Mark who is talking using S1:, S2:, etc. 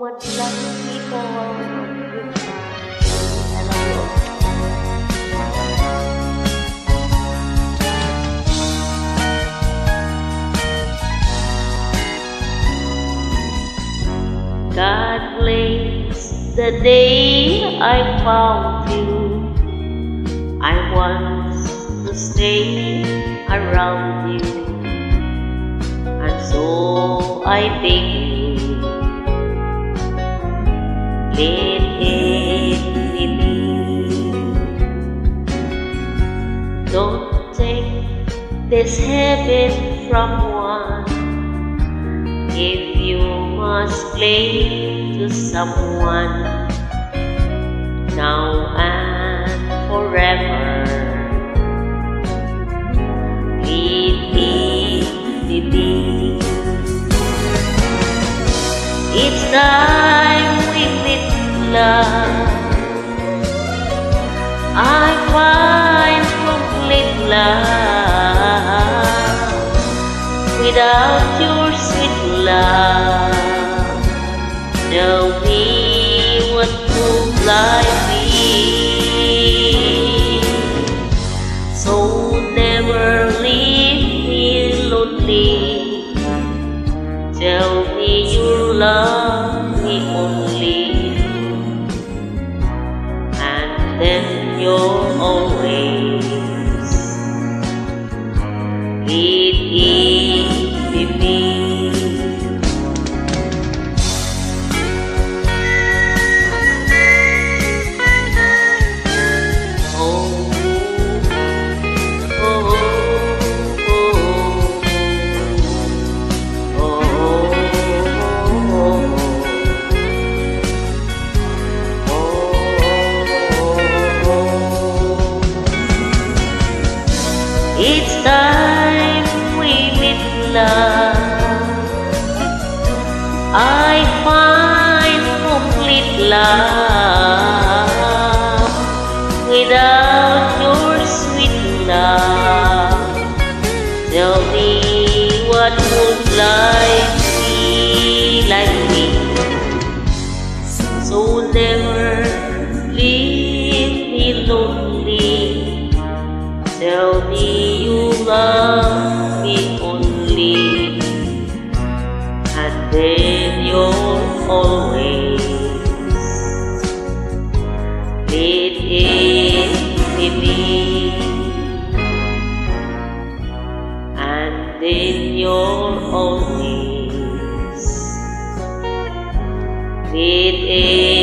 S1: what lucky people with I love you. God bless the day I found you. I want to stay around you, and so I beg you, let it be me. Don't take this habit from one. If you must cling to someone now and forever, leave it be. It's time we meet love. I find complete love without your sweet love. Tell me what would life be? So never leave me lonely. Tell me you love me only, and then you're always it be me. It's time we meet love. I find complete love without your sweet love. Tell me what would life be like me? So never leave me lonely. Tell me you love me only, and then you're always let it be me, and then you're always let it